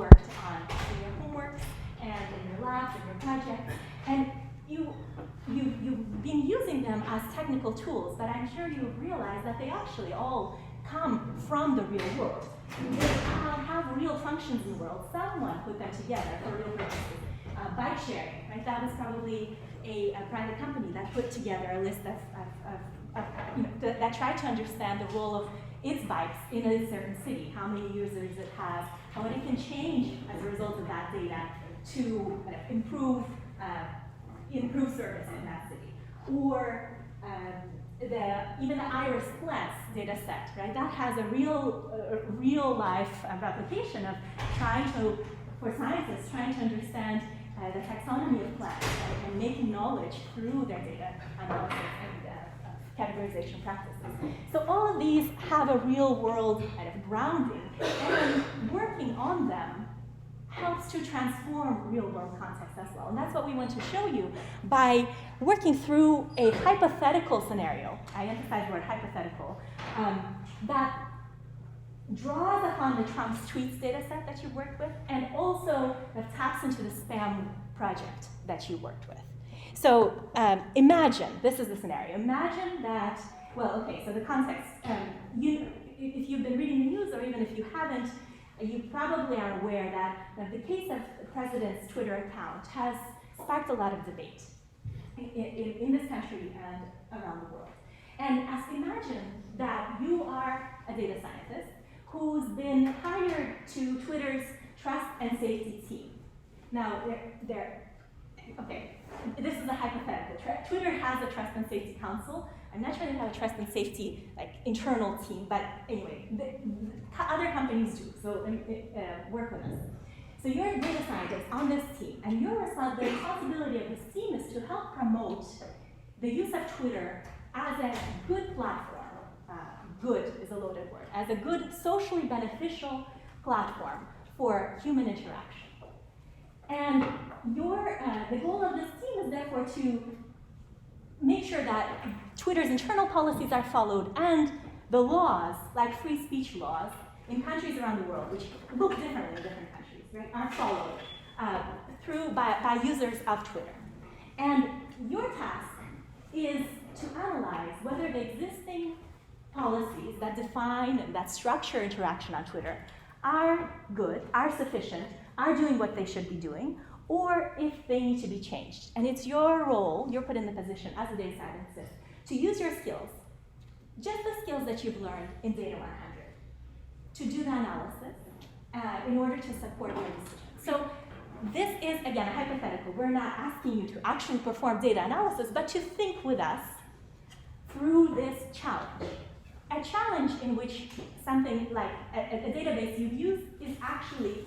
worked on in your homeworks and in your labs and your projects, and you've been using them as technical tools, but I'm sure you've realized that they actually all come from the real world. They have real functions in the world. Someone put them together for real purposes. Bike sharing, right? That was probably a private company that put together a list that tried to understand the role of its bikes in a certain city, how many users it has, how it can change as a result of that data to kind of improve service in that city. Or even the iris flex data set, right? That has a real life application of for scientists trying to understand the taxonomy of plants and making knowledge through their data analysis and categorization practices. So all of these have a real world kind of grounding, and working on them helps to transform real world context as well. And that's what we want to show you by working through a hypothetical scenario. I emphasize the word hypothetical, that draws upon the Trump's tweets data set that you worked with, and also taps into the spam project that you worked with. So imagine, this is the scenario. Imagine that, well, okay, so the context, if you've been reading the news, or even if you haven't, you probably are aware that the case of the president's Twitter account has sparked a lot of debate in this country and around the world. And imagine that you are a data scientist who's been hired to Twitter's trust and safety team. Now, okay, this is a hypothetical. Twitter has a trust and safety council. I'm not sure they have a trust and safety internal team, but anyway, other companies do, so work with us. So you're a data scientist on this team, and the responsibility of this team is to help promote the use of Twitter as a good platform. Good is a loaded word, as a good socially beneficial platform for human interaction. And the goal of this team is therefore to make sure that Twitter's internal policies are followed, and the laws, like free speech laws, in countries around the world, which look differently in different countries, right, are followed by users of Twitter. And your task is to analyze whether the existing policies that define and that structure interaction on Twitter are good, are sufficient, are doing what they should be doing, or if they need to be changed. And it's your role, you're put in the position as a data scientist, to use your skills, just the skills that you've learned in Data 100, to do the analysis in order to support your decision. So this is, again, a hypothetical. We're not asking you to actually perform data analysis, but to think with us through this challenge. A challenge in which something like a database you've used is actually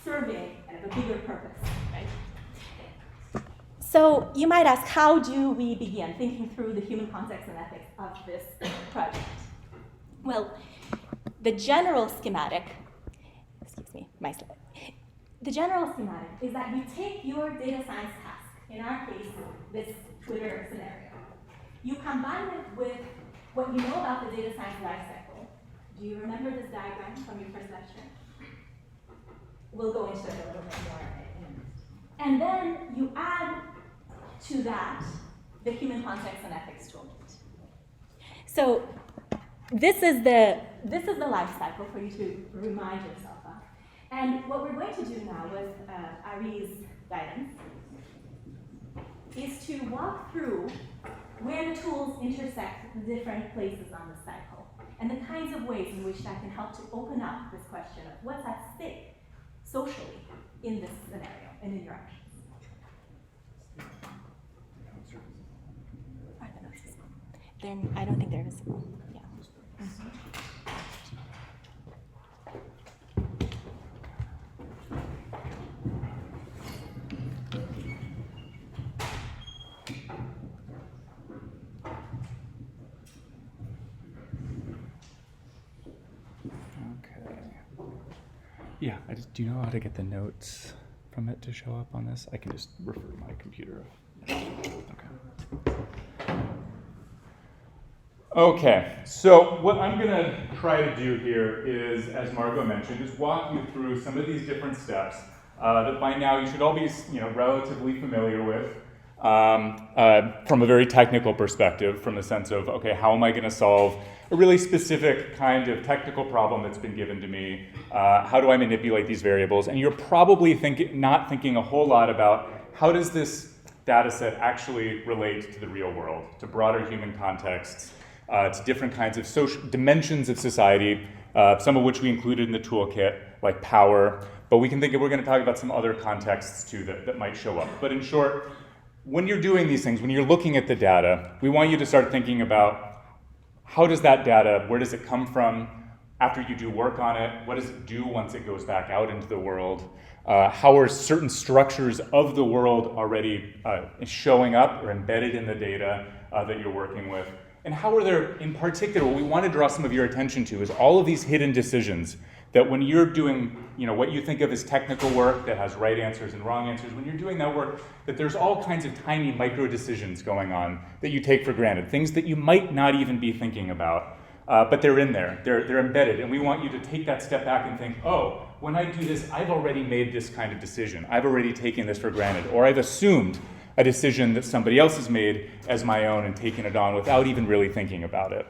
serving kind of a bigger purpose, right? So you might ask, how do we begin thinking through the human context and ethics of this project? Well, the general schematic, the general schematic is that you take your data science task, in our case, this Twitter scenario. You combine it with what you know about the data science lifecycle. Do you remember this diagram from your first lecture? We'll go into it a little bit more in a minute. And then you add to that the human context and ethics toolkit. So this is the life cycle for you to remind yourself of. And what we're going to do now with Ari's guidance is to walk through where the tools intersect the different places on the cycle, and the kinds of ways in which that can help to open up this question of what's at stake socially in this scenario and in your actions. I don't think they're visible. Yeah. Mm-hmm. Yeah, do you know how to get the notes from it to show up on this? I can just refer to my computer. Okay. Okay, so what I'm going to try to do here is, as Margot mentioned, is walk you through some of these different steps that by now you should all be, relatively familiar with from a very technical perspective, from the sense of, okay, how am I going to solve a really specific kind of technical problem that's been given to me? How do I manipulate these variables? And you're probably not thinking a whole lot about how does this data set actually relate to the real world, to broader human contexts, to different kinds of social dimensions of society, some of which we included in the toolkit, like power, but we're going to talk about some other contexts too that might show up. But in short, when you're doing these things, when you're looking at the data, we want you to start thinking about how does that data, where does it come from after you do work on it, what does it do once it goes back out into the world, how are certain structures of the world already showing up or embedded in the data that you're working with, and how are there, in particular, what we want to draw some of your attention to is all of these hidden decisions that when you're doing, what you think of as technical work that has right answers and wrong answers, when you're doing that work, that there's all kinds of tiny micro decisions going on that you take for granted, things that you might not even be thinking about, but they're in there, they're embedded, and we want you to take that step back and think, oh, when I do this, I've already made this kind of decision, I've already taken this for granted, or I've assumed a decision that somebody else has made as my own and taken it on without even really thinking about it.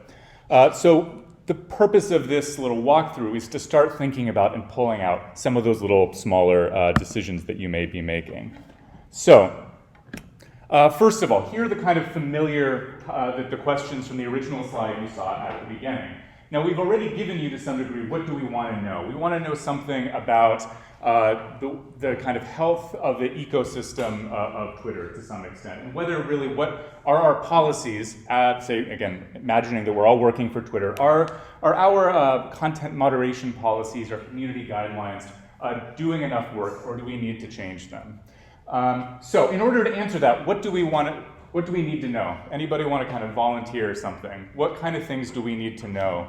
So the purpose of this little walkthrough is to start thinking about and pulling out some of those little smaller decisions that you may be making. So, first of all, here are the kind of familiar, the questions from the original slide you saw at the beginning. Now, we've already given you to some degree, what do we want to know? We want to know something about the kind of health of the ecosystem of Twitter to some extent, and whether really what are our policies, say again, imagining that we're all working for Twitter, are our content moderation policies, our community guidelines doing enough work, or do we need to change them? So in order to answer that, what do we need to know? Anybody want to kind of volunteer something? What kind of things do we need to know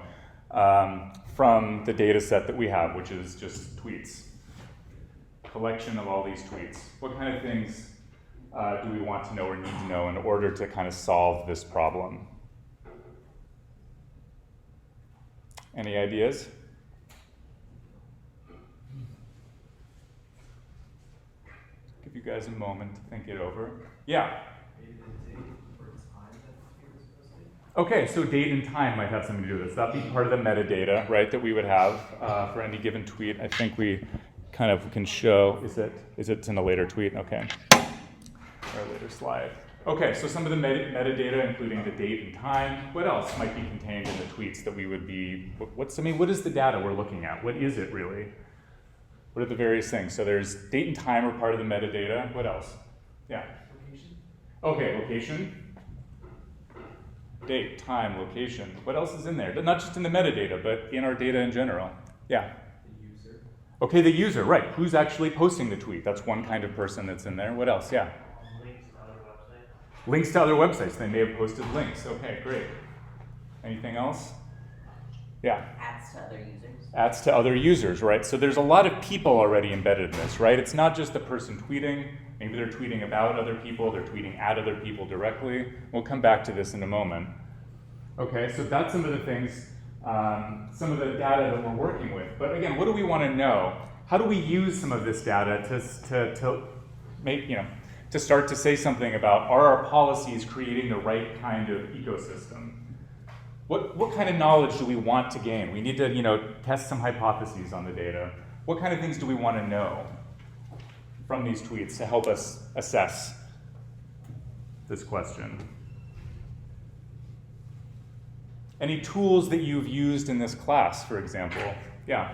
from the data set that we have, which is just tweets? Collection of all these tweets. What kind of things do we want to know or need to know in order to kind of solve this problem? Any ideas? Give you guys a moment to think it over. Yeah? Okay, so date and time might have something to do with this. That'd be part of the metadata, right, that we would have for any given tweet. I think we kind of can show, is it in a later tweet? Okay, or a later slide. Okay, so some of the metadata, including the date and time. What else might be contained in the tweets that we would be, what is the data we're looking at? What is it really? What are the various things? So there's date and time are part of the metadata. What else? Yeah? Location. Okay, location. Date, time, location. What else is in there? Not just in the metadata, but in our data in general. Yeah? The user. Okay, the user, right. Who's actually posting the tweet? That's one kind of person that's in there. What else? Yeah? Links to other websites. Links to other websites. They may have posted links. Okay, great. Anything else? Yeah? Ads to other users. Ads to other users, right? So there's a lot of people already embedded in this, right? It's not just the person tweeting. Maybe they're tweeting about other people, they're tweeting at other people directly. We'll come back to this in a moment. Okay, so that's some of the things, some of the data that we're working with. But again, what do we want to know? How do we use some of this data to make, to start to say something about, are our policies creating the right kind of ecosystem? What kind of knowledge do we want to gain? We need to, test some hypotheses on the data. What kind of things do we want to know from these tweets to help us assess this question? Any tools that you've used in this class, for example? Yeah?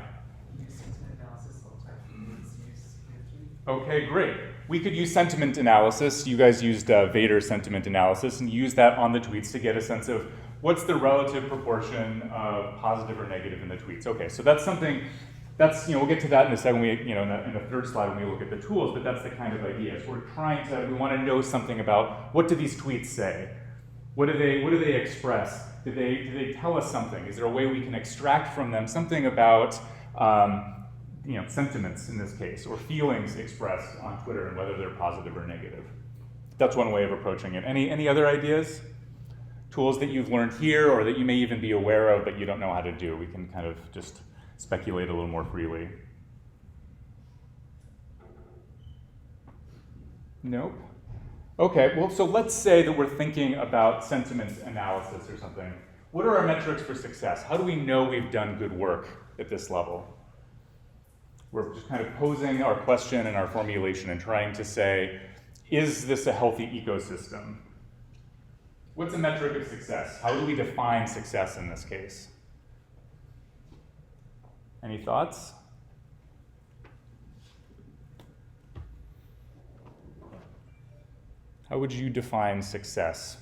Sentiment analysis all the time. Okay, great. We could use sentiment analysis. You guys used Vader sentiment analysis and use that on the tweets to get a sense of what's the relative proportion of positive or negative in the tweets. Okay, so that's something. That's, we'll get to that in a second, in the third slide when we look at the tools, but that's the kind of idea. So we want to know something about what do these tweets say? What do they express? Do they tell us something? Is there a way we can extract from them something about, sentiments in this case, or feelings expressed on Twitter and whether they're positive or negative? That's one way of approaching it. Any other ideas? tools that you've learned here or that you may even be aware of but you don't know how to do? We can kind of just speculate a little more freely. Nope. Okay, well, so let's say that we're thinking about sentiment analysis or something. What are our metrics for success? How do we know we've done good work at this level? We're just kind of posing our question and our formulation and trying to say, is this a healthy ecosystem? What's a metric of success? How do we define success in this case? Any thoughts? How would you define success?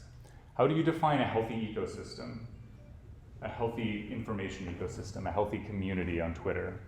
How do you define a healthy ecosystem? A healthy information ecosystem, a healthy community on Twitter?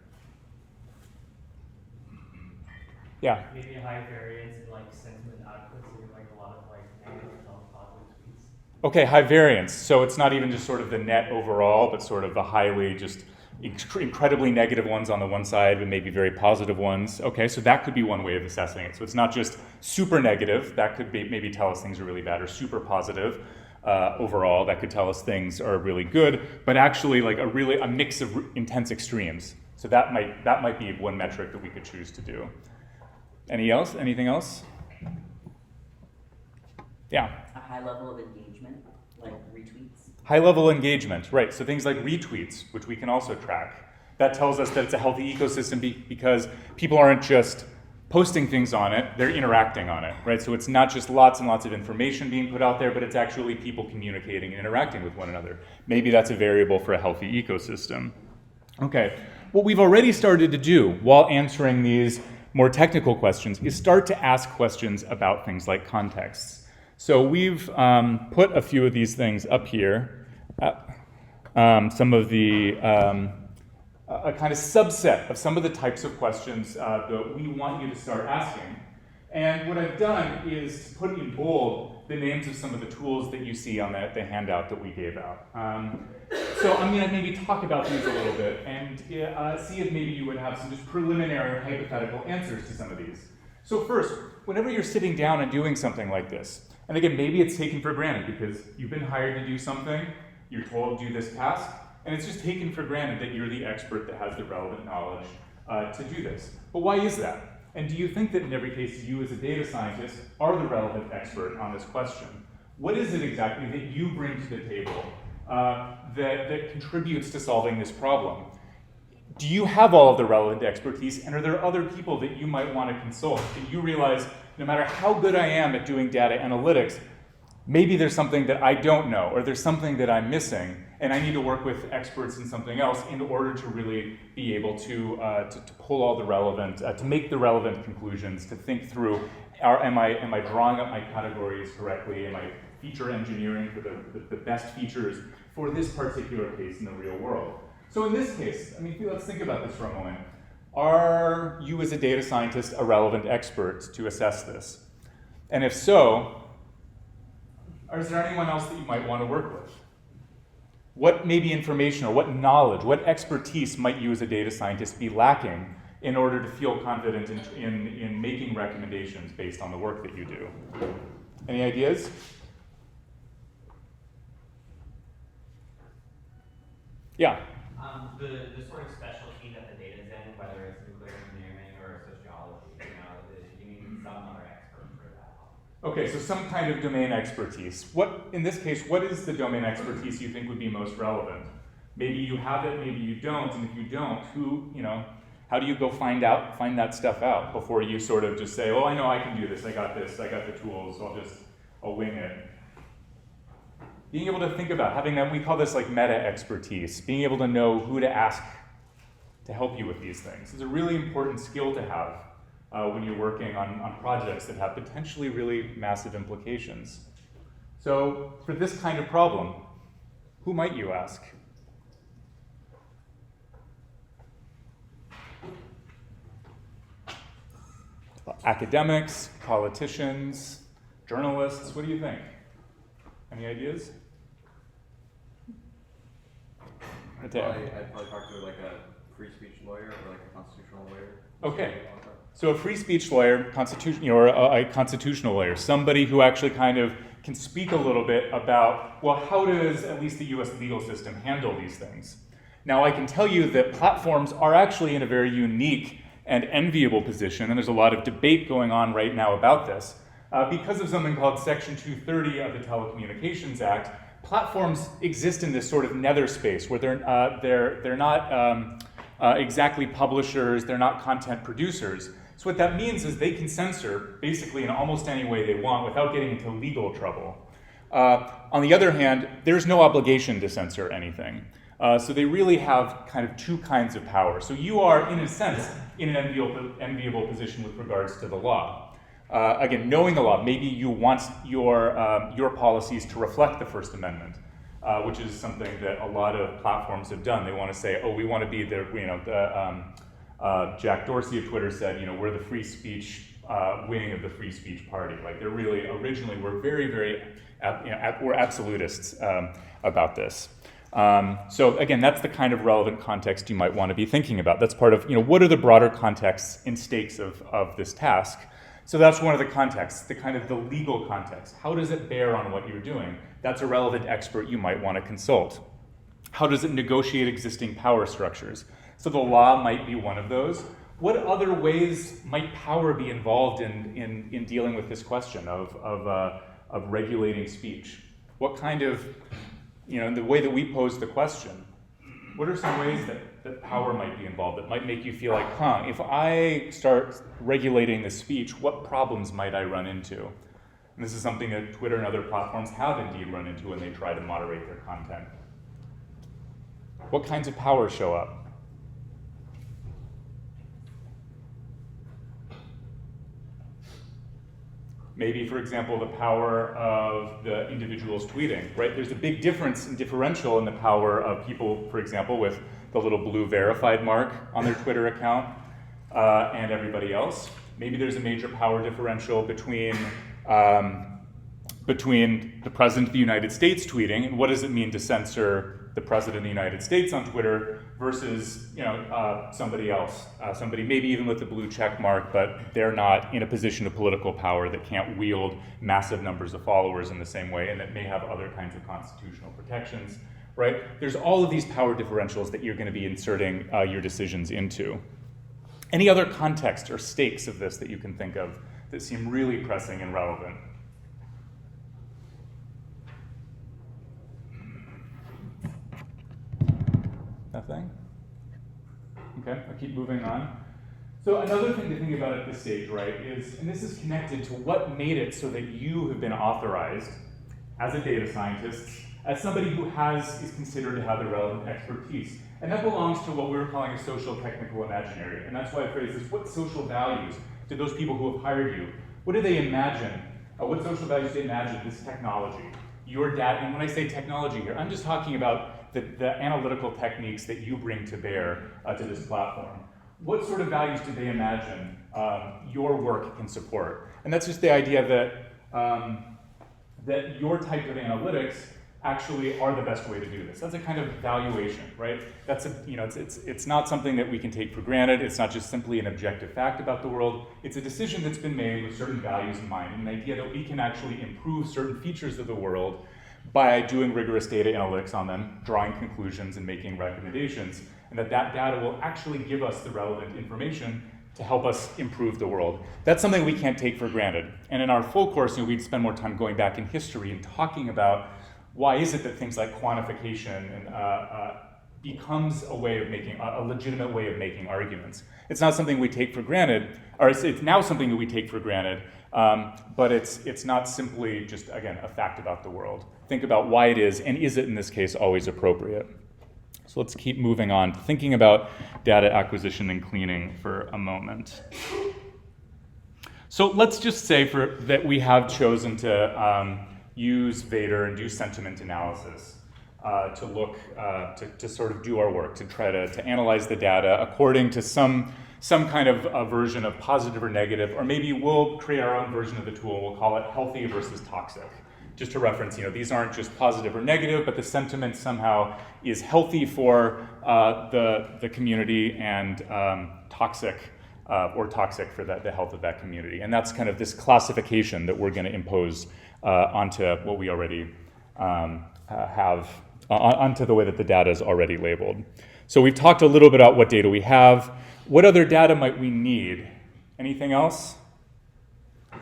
Yeah? Maybe a high variance in like sentiment output, so you have like a lot of like negative and positive tweets. Okay, high variance. So it's not even just sort of the net overall, but sort of the highly just incredibly negative ones on the one side, but maybe very positive ones. Okay, so that could be one way of assessing it. So it's not just super negative. That could be, maybe tell us things are really bad, or super positive overall. That could tell us things are really good, but actually like a mix of intense extremes. So that might be one metric that we could choose to do. Anything else? Yeah. A high level of engagement, like retweets. High level engagement, right. So things like retweets, which we can also track. That tells us that it's a healthy ecosystem because people aren't just posting things on it, they're interacting on it, right? So it's not just lots and lots of information being put out there, but it's actually people communicating and interacting with one another. Maybe that's a variable for a healthy ecosystem. Okay, what we've already started to do while answering these more technical questions is start to ask questions about things like contexts. So we've put a few of these things up here, some of the, a kind of subset of some of the types of questions that we want you to start asking. And what I've done is to put in bold the names of some of the tools that you see on the handout that we gave out. So I'm going to maybe talk about these a little bit and see if maybe you would have some just preliminary hypothetical answers to some of these. So first, whenever you're sitting down and doing something like this, and again, maybe it's taken for granted because you've been hired to do something, you're told to do this task, and it's just taken for granted that you're the expert that has the relevant knowledge to do this. But why is that? And do you think that in every case you as a data scientist are the relevant expert on this question? What is it exactly that you bring to the table that contributes to solving this problem? Do you have all of the relevant expertise, and are there other people that you might want to consult? Do you realize no matter how good I am at doing data analytics, maybe there's something that I don't know, or there's something that I'm missing, and I need to work with experts in something else in order to really be able to pull all the relevant, to make the relevant conclusions, to think through, am I drawing up my categories correctly? Am I feature engineering for the best features for this particular case in the real world? So in this case, I mean, let's think about this for a moment. Are you as a data scientist a relevant expert to assess this? And if so, is there anyone else that you might want to work with? What maybe information or what knowledge, what expertise might you as a data scientist be lacking in order to feel confident in making recommendations based on the work that you do? Any ideas? Yeah. The sort of specialty that the data's in, whether it's nuclear engineering or sociology, you need some other expert for that. Okay, so some kind of domain expertise. What, in this case, what is the domain expertise you think would be most relevant? Maybe you have it, maybe you don't, and if you don't, how do you go find that stuff out before you sort of just say, oh, I know I can do this, I got the tools, so I'll wing it. Being able to think about having that, we call this like meta expertise, being able to know who to ask to help you with these things is a really important skill to have when you're working on projects that have potentially really massive implications. So for this kind of problem, who might you ask? Academics, politicians, journalists, what do you think? Any ideas? I'd probably talk to like a free speech lawyer or like a constitutional lawyer. Okay. So a free speech lawyer, or a constitutional lawyer, somebody who actually kind of can speak a little bit about, well, how does at least the US legal system handle these things? Now, I can tell you that platforms are actually in a very unique and enviable position, and there's a lot of debate going on right now about this. Because of something called Section 230 of the Telecommunications Act, platforms exist in this sort of nether space where they're not exactly publishers, they're not content producers. So what that means is they can censor basically in almost any way they want without getting into legal trouble. On the other hand, there's no obligation to censor anything. So they really have kind of two kinds of power. So you are, in a sense, in an enviable position with regards to the law. Again, knowing the law, maybe you want your policies to reflect the First Amendment, which is something that a lot of platforms have done. They want to say, oh, we want to be Jack Dorsey of Twitter said, we're the free speech wing of the free speech party. Like they're really, originally, we're we're absolutists about this. So again, that's the kind of relevant context you might want to be thinking about. That's part of, what are the broader contexts and stakes of this task? So that's one of the contexts, the kind of the legal context. How does it bear on what you're doing? That's a relevant expert you might want to consult. How does it negotiate existing power structures? So the law might be one of those. What other ways might power be involved in dealing with this question of regulating speech? What kind of, the way that we pose the question, what are some ways that power might be involved that might make you feel like, if I start regulating this speech, what problems might I run into? And this is something that Twitter and other platforms have indeed run into when they try to moderate their content. What kinds of power show up? Maybe, for example, the power of the individuals tweeting, right? There's a big differential in the power of people, for example, with the little blue verified mark on their Twitter account and everybody else. Maybe there's a major power differential between the President of the United States tweeting, and what does it mean to censor the President of the United States on Twitter versus somebody else, somebody maybe even with the blue check mark, but they're not in a position of political power that can't wield massive numbers of followers in the same way and that may have other kinds of constitutional protections, right? There's all of these power differentials that you're going to be inserting your decisions into. Any other context or stakes of this that you can think of that seem really pressing and relevant? Nothing? Okay, I'll keep moving on. So another thing to think about at this stage, right, is, and this is connected to what made it so that you have been authorized as a data scientist, as somebody who is considered to have the relevant expertise. And that belongs to what we're calling a social technical imaginary. And that's why I phrase this, what social values do those people who have hired you, what do they imagine, what social values do they imagine this technology, your data, and when I say technology here, I'm just talking about the analytical techniques that you bring to bear to this platform. What sort of values do they imagine your work can support? And that's just the idea that your type of analytics actually are the best way to do this. That's a kind of valuation, right? That's it's not something that we can take for granted. It's not just simply an objective fact about the world. It's a decision that's been made with certain values in mind, and an idea that we can actually improve certain features of the world by doing rigorous data analytics on them, drawing conclusions and making recommendations, and that data will actually give us the relevant information to help us improve the world. That's something we can't take for granted. And in our full course, we'd spend more time going back in history and talking about why is it that things like quantification becomes a way of making, a legitimate way of making arguments. It's not something we take for granted, or it's now something that we take for granted, but it's not simply just, again, a fact about the world. Think about why it is, and is it in this case always appropriate? So let's keep moving on, thinking about data acquisition and cleaning for a moment. So let's just say that we have chosen to use Vader and do sentiment analysis to look, to sort of do our work, to try to analyze the data according to some kind of a version of positive or negative, or maybe we'll create our own version of the tool. We'll call it healthy versus toxic. Just to reference, these aren't just positive or negative, but the sentiment somehow is healthy for the community and toxic or toxic for the health of that community. And that's kind of this classification that we're going to impose onto what we already have, onto the way that the data is already labeled. So we've talked a little bit about what data we have. What other data might we need? Anything else?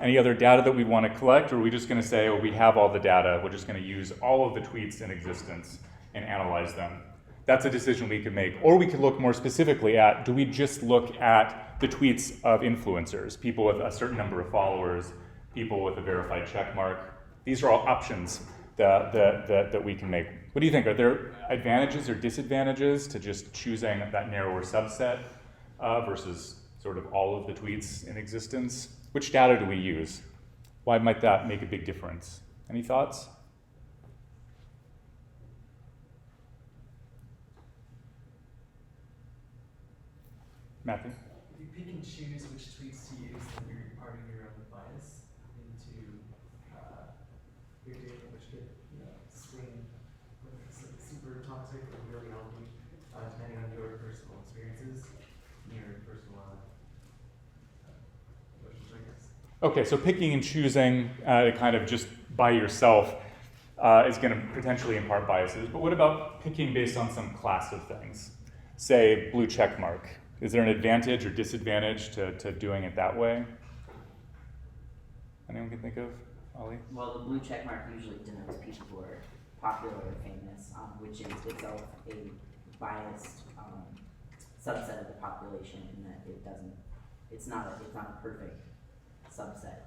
Any other data that we want to collect, or are we just going to say, oh, we have all the data, we're just going to use all of the tweets in existence and analyze them? That's a decision we could make. Or we could look more specifically at, do we just look at the tweets of influencers, people with a certain number of followers, people with a verified check mark? These are all options that we can make. What do you think? Are there advantages or disadvantages to just choosing that narrower subset versus sort of all of the tweets in existence? Which data do we use? Why might that make a big difference? Any thoughts? Matthew? If you pick and choose which tweets to use, then you're imparting your own bias into your data, which could swing whether it's like super toxic or really healthy, depending on your personal experiences, your personal emotions, I guess. Okay, so picking and choosing kind of just by yourself is going to potentially impart biases, but what about picking based on some class of things? Say blue check mark. Is there an advantage or disadvantage to doing it that way? Anyone can think of? Ollie? Well, the blue check mark usually denotes people who are popular or famous, which is itself a biased subset of the population in that it's not a perfect subset,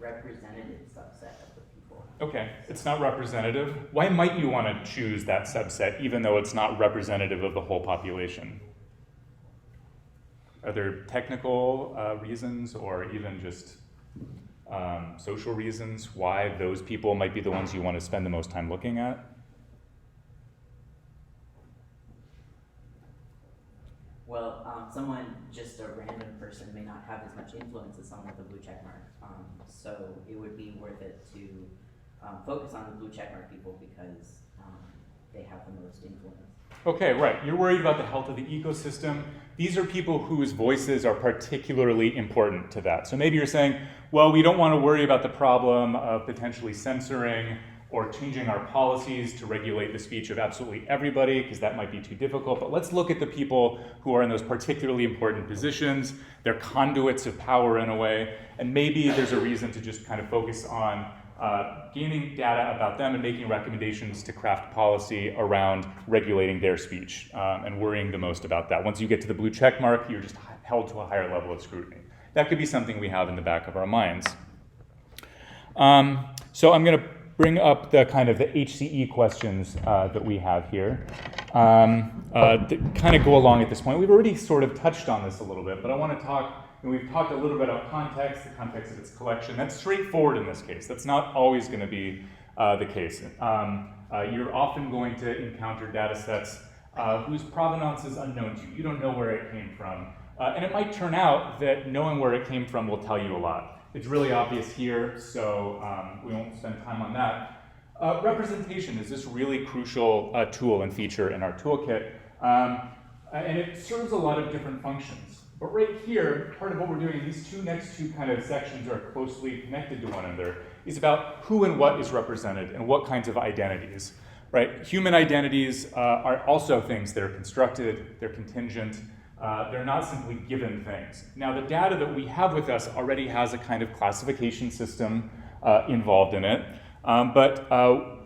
representative subset of the people. Okay, it's not representative. Why might you want to choose that subset even though it's not representative of the whole population? Are there technical reasons or even just social reasons why those people might be the ones you want to spend the most time looking at? Well, just a random person may not have as much influence as someone with a blue check mark. So it would be worth it to focus on the blue check mark people because they have the most influence. Okay, right. You're worried about the health of the ecosystem. These are people whose voices are particularly important to that. So maybe you're saying, well, we don't want to worry about the problem of potentially censoring or changing our policies to regulate the speech of absolutely everybody, because that might be too difficult. But let's look at the people who are in those particularly important positions. They're conduits of power in a way. And maybe there's a reason to just kind of focus on gaining data about them and making recommendations to craft policy around regulating their speech and worrying the most about that. Once you get to the blue check mark, you're just held to a higher level of scrutiny. That could be something we have in the back of our minds. So I'm going to bring up the kind of the HCE questions that we have here that kind of go along at this point. We've already sort of touched on this a little bit, but I want to talk. And we've talked a little bit about context, the context of its collection. That's straightforward in this case. That's not always going to be the case. You're often going to encounter data sets whose provenance is unknown to you. You don't know where it came from. And it might turn out that knowing where it came from will tell you a lot. It's really obvious here, so we won't spend time on that. Representation is this really crucial tool and feature in our toolkit. And it serves a lot of different functions. But right here, part of what we're doing, these next two kind of sections are closely connected to one another, is about who and what is represented and what kinds of identities, right? Human identities are also things that are constructed, they're contingent, they're not simply given things. Now, the data that we have with us already has a kind of classification system involved in it, but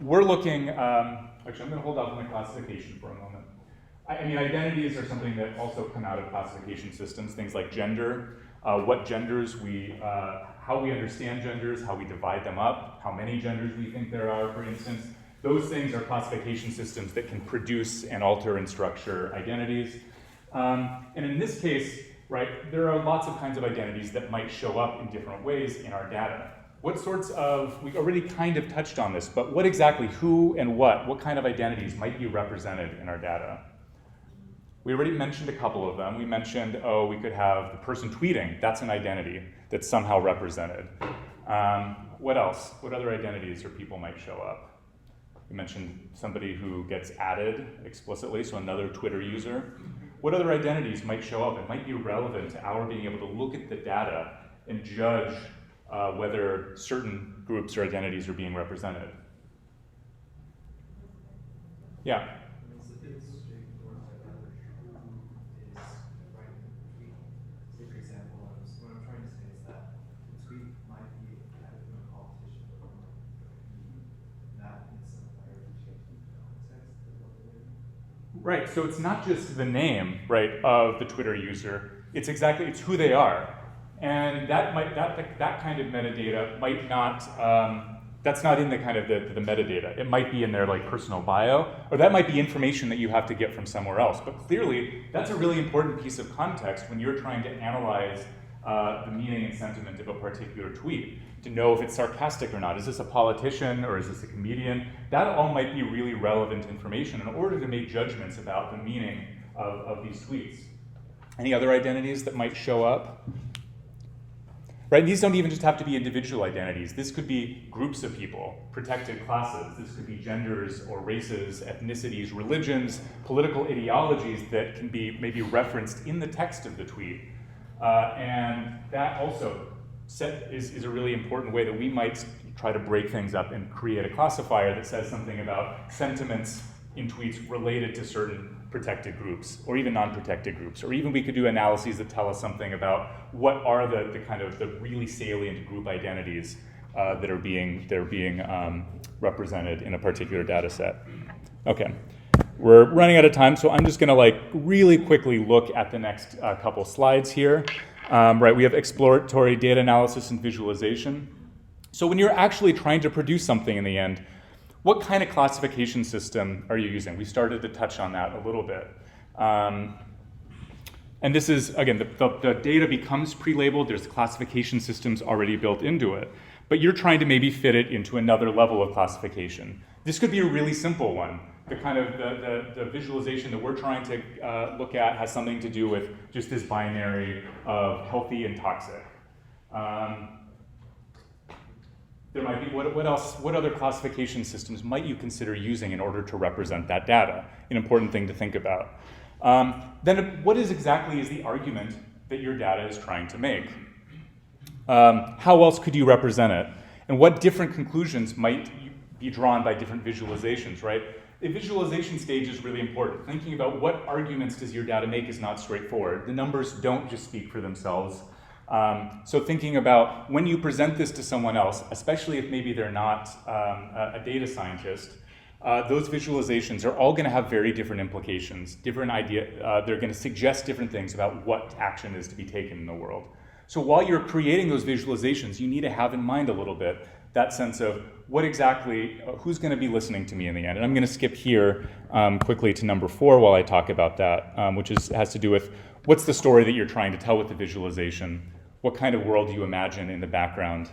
we're looking, actually I'm gonna hold off on the classification for a moment. I mean, identities are something that also come out of classification systems, things like gender, what genders how we understand genders, how we divide them up, how many genders we think there are, for instance. Those things are classification systems that can produce and alter and structure identities. And in this case, right, there are lots of kinds of identities that might show up in different ways in our data. What sorts of, we already kind of touched on this, but what exactly, who and what kind of identities might be represented in our data? We already mentioned a couple of them. We mentioned, we could have the person tweeting. That's an identity that's somehow represented. What else? What other identities or people might show up? We mentioned somebody who gets added explicitly, so another Twitter user. what other identities might show up and might be relevant to our being able to look at the data and judge whether certain groups or identities are being represented. Yeah? It's a bit straightforward to whether who is writing the tweet. Say, for example, what I'm trying to say is that the tweet might be added from a politician, but not in some entirely changing context of what they're doing. Right, so it's not just the name, right, of the Twitter user, it's who they are. And that kind of metadata might not, that's not in the kind of the metadata. It might be in their like personal bio, or that might be information that you have to get from somewhere else. But clearly, that's a really important piece of context when you're trying to analyze the meaning and sentiment of a particular tweet, to know if it's sarcastic or not. Is this a politician or is this a comedian? That all might be really relevant information in order to make judgments about the meaning of these tweets. Any other identities that might show up? Right, these don't even just have to be individual identities. This could be groups of people, protected classes. This could be genders or races, ethnicities, religions, political ideologies that can be maybe referenced in the text of the tweet. And that also is a really important way that we might try to break things up and create a classifier that says something about sentiments in tweets related to certain protected groups, or even non-protected groups, or even we could do analyses that tell us something about what are the kind of the really salient group identities that are being represented in a particular data set. Okay, we're running out of time, so I'm just gonna like really quickly look at the next couple slides here. Right, we have exploratory data analysis and visualization. So when you're actually trying to produce something in the end, what kind of classification system are you using? We started to touch on that a little bit. And this is, again, the data becomes pre-labeled. There's classification systems already built into it. But you're trying to maybe fit it into another level of classification. This could be a really simple one. The kind of the visualization that we're trying to look at has something to do with just this binary of healthy and toxic. There might be, what else, what other classification systems might you consider using in order to represent that data? An important thing to think about. Then what is the argument that your data is trying to make? How else could you represent it? And what different conclusions might be drawn by different visualizations, right? The visualization stage is really important. Thinking about what arguments does your data make is not straightforward. The numbers don't just speak for themselves. So thinking about when you present this to someone else, especially if maybe they're not a data scientist, those visualizations are all going to have very different implications, different idea. They're going to suggest different things about what action is to be taken in the world. So while you're creating those visualizations, you need to have in mind a little bit that sense of what exactly, who's going to be listening to me in the end. And I'm going to skip here quickly to number 4 while I talk about that, which has to do with what's the story that you're trying to tell with the visualization. What kind of world do you imagine in the background?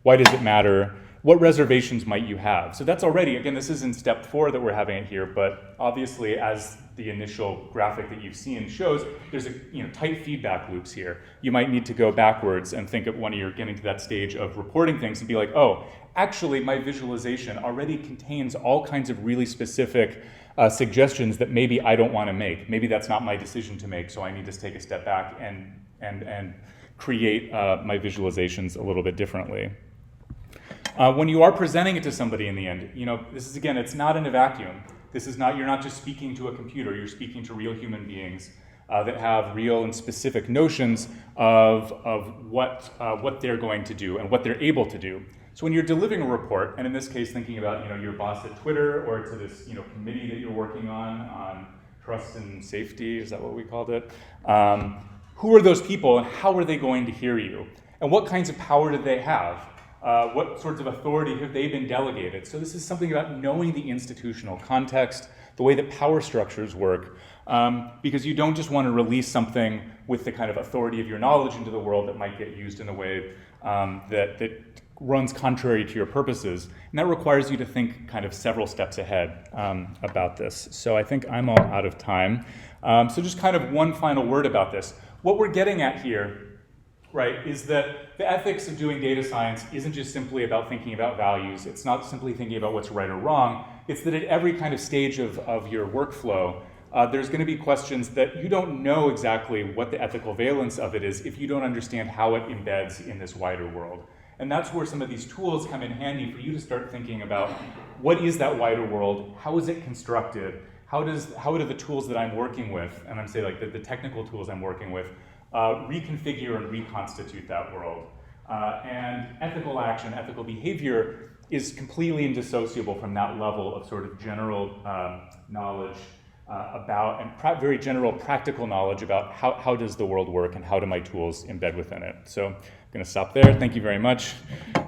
Why does it matter? What reservations might you have? So that's already, again, this is in step 4 that we're having it here, but obviously as the initial graphic that you've seen shows, there's tight feedback loops here. You might need to go backwards and think of when you're getting to that stage of reporting things and be like, oh, actually my visualization already contains all kinds of really specific suggestions that maybe I don't want to make. Maybe that's not my decision to make, so I need to take a step back and create my visualizations a little bit differently. When you are presenting it to somebody in the end, this is, again, it's not in a vacuum. This is not, you're not just speaking to a computer, you're speaking to real human beings that have real and specific notions of what they're going to do and what they're able to do. So when you're delivering a report, and in this case thinking about your boss at Twitter or to this committee that you're working on trust and safety, is that what we called it? Who are those people and how are they going to hear you? And what kinds of power do they have? What sorts of authority have they been delegated? So this is something about knowing the institutional context, the way that power structures work, because you don't just want to release something with the kind of authority of your knowledge into the world that might get used in a way that runs contrary to your purposes. And that requires you to think kind of several steps ahead about this. So I think I'm all out of time. So just kind of one final word about this. What we're getting at here, right, is that the ethics of doing data science isn't just simply about thinking about values. It's not simply thinking about what's right or wrong. It's that at every kind of stage of your workflow, there's going to be questions that you don't know exactly what the ethical valence of it is if you don't understand how it embeds in this wider world. And that's where some of these tools come in handy for you to start thinking about what is that wider world, how is it constructed, how do the tools that I'm working with, and I'm saying like the technical tools I'm working with, reconfigure and reconstitute that world. And ethical action, ethical behavior is completely indissociable from that level of sort of general knowledge about, and very general practical knowledge about how does the world work and how do my tools embed within it. So I'm going to stop there. Thank you very much.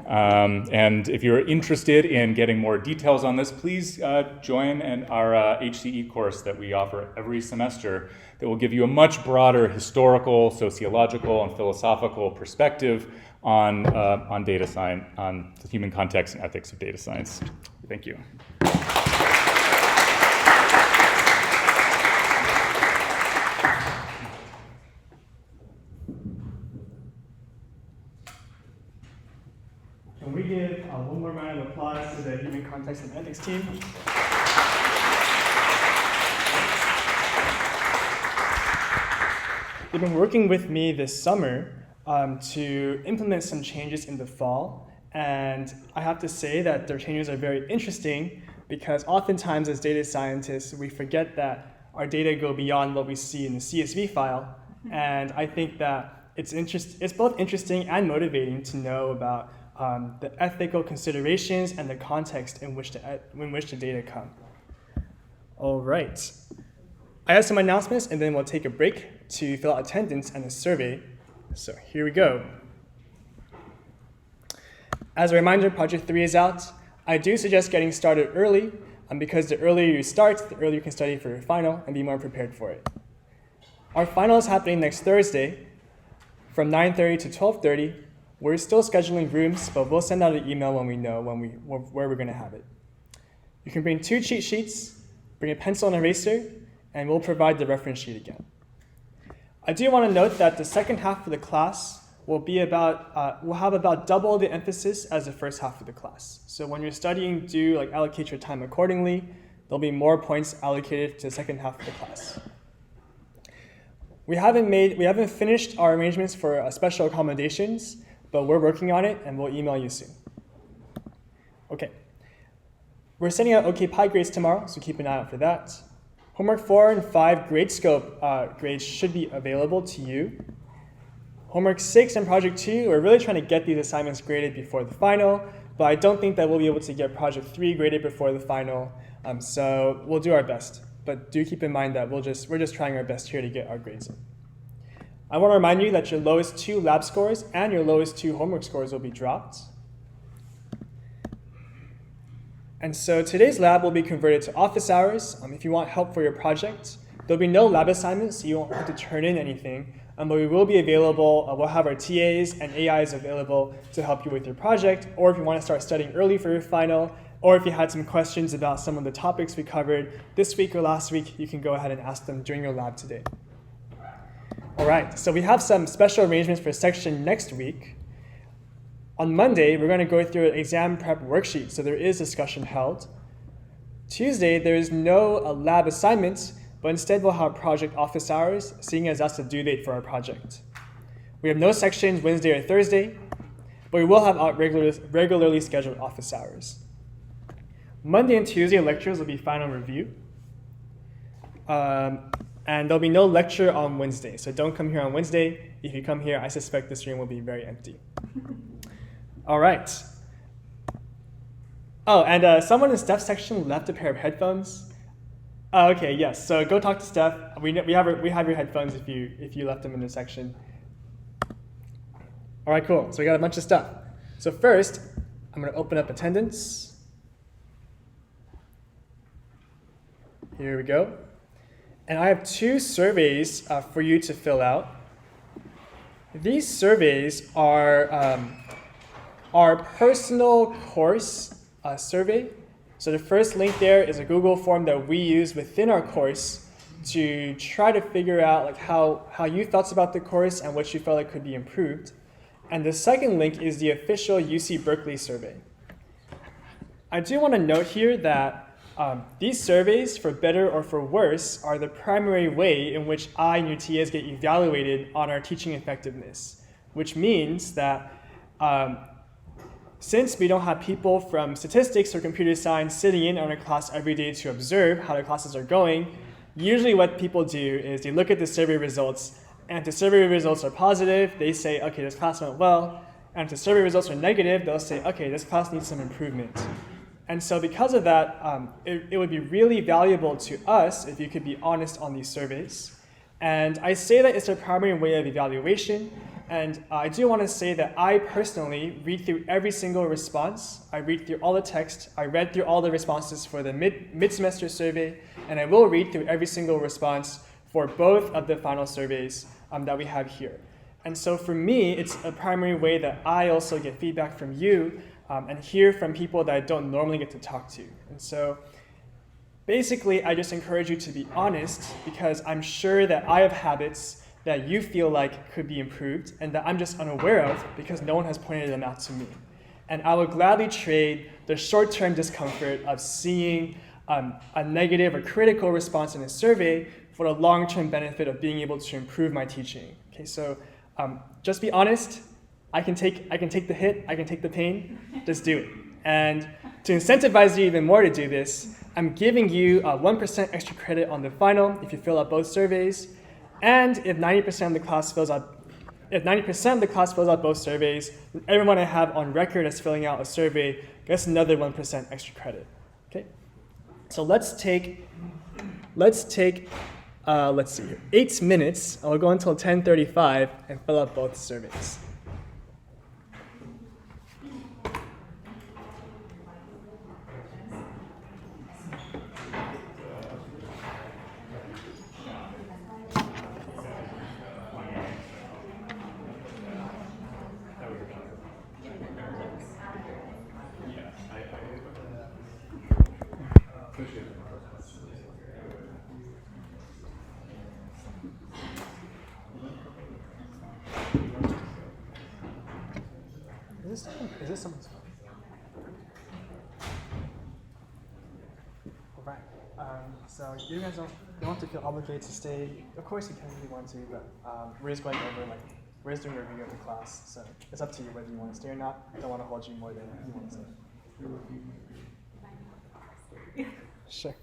And if you're interested in getting more details on this, please join our HCE course that we offer every semester that will give you a much broader historical, sociological, and philosophical perspective on data science, on the human context and ethics of data science. Thank you. Can we give one more round of applause to the Human Context and Ethics team? They've been working with me this summer to implement some changes in the fall, and I have to say that their changes are very interesting because oftentimes as data scientists we forget that our data go beyond what we see in the CSV file, and I think that it's both interesting and motivating to know about the ethical considerations and the context in which the data come. All right. I have some announcements, and then we'll take a break to fill out attendance and a survey. So here we go. As a reminder, Project 3 is out. I do suggest getting started early, because the earlier you start, the earlier you can study for your final and be more prepared for it. Our final is happening next Thursday from 9:30 to 12:30. We're still scheduling rooms, but we'll send out an email when we know where we're going to have it. You can bring 2 cheat sheets, bring a pencil and eraser, and we'll provide the reference sheet again. I do want to note that the second half of the class will have about double the emphasis as the first half of the class. So when you're studying, do allocate your time accordingly. There'll be more points allocated to the second half of the class. We haven't finished our arrangements for special accommodations, but we're working on it, and we'll email you soon. Okay. We're sending out OKPie grades tomorrow, so keep an eye out for that. Homework 4 and 5 GradeScope grades should be available to you. Homework 6 and Project 2, we're really trying to get these assignments graded before the final, but I don't think that we'll be able to get Project 3 graded before the final, so we'll do our best. But do keep in mind that we're just trying our best here to get our grades in. I want to remind you that your lowest 2 lab scores and your lowest 2 homework scores will be dropped. And so today's lab will be converted to office hours. If you want help for your project, there'll be no lab assignments, so you won't have to turn in anything. But we will be available. We'll have our TAs and AIs available to help you with your project, or if you want to start studying early for your final, or if you had some questions about some of the topics we covered this week or last week, you can go ahead and ask them during your lab today. All right, so we have some special arrangements for section next week. On Monday, we're going to go through an exam prep worksheet, so there is discussion held. Tuesday, there is no lab assignments, but instead we'll have project office hours, seeing as that's the due date for our project. We have no sections Wednesday or Thursday, but we will have regularly scheduled office hours. Monday and Tuesday lectures will be final review. And there'll be no lecture on Wednesday, so don't come here on Wednesday. If you come here, I suspect this room will be very empty. All right. Oh, and someone in Steph's section left a pair of headphones. Oh, okay, yes. So go talk to Steph. We have your headphones if you left them in the section. All right, cool. So we got a bunch of stuff. So first, I'm going to open up attendance. Here we go. And I have 2 surveys for you to fill out. These surveys are our personal course survey. So the first link there is a Google form that we use within our course to try to figure out how you felt about the course and what you felt like could be improved. And the second link is the official UC Berkeley survey. I do want to note here that These surveys, for better or for worse, are the primary way in which I and your TAs get evaluated on our teaching effectiveness, which means that since we don't have people from statistics or computer science sitting in on a class every day to observe how the classes are going, usually what people do is they look at the survey results, and if the survey results are positive, they say, okay, this class went well, and if the survey results are negative, they'll say, okay, this class needs some improvement. And so because of that, it would be really valuable to us if you could be honest on these surveys. And I say that it's a primary way of evaluation, and I do want to say that I personally read through every single response. I read through all the text. I read through all the responses for the mid-semester survey, and I will read through every single response for both of the final surveys that we have here. And so for me, it's a primary way that I also get feedback from you and hear from people that I don't normally get to talk to. And so basically, I just encourage you to be honest, because I'm sure that I have habits that you feel like could be improved and that I'm just unaware of because no one has pointed them out to me. And I would gladly trade the short-term discomfort of seeing a negative or critical response in a survey for the long-term benefit of being able to improve my teaching. Okay, so just be honest. I can take the hit, I can take the pain, just do it. And to incentivize you even more to do this, I'm giving you 1% extra credit on the final if you fill out both surveys. And if 90% of the class fills out both surveys, then everyone I have on record as filling out a survey gets another 1% extra credit. Okay? So let's see here, 8 minutes. I'll go until 10:35 and fill out both surveys. Is this someone's phone? All right. So you guys don't have to feel obligated to stay. Of course you can if you want to, but we're just going over, we're just doing a review of the class. So it's up to you whether you want to stay or not. I don't want to hold you more than you want to stay. Sure.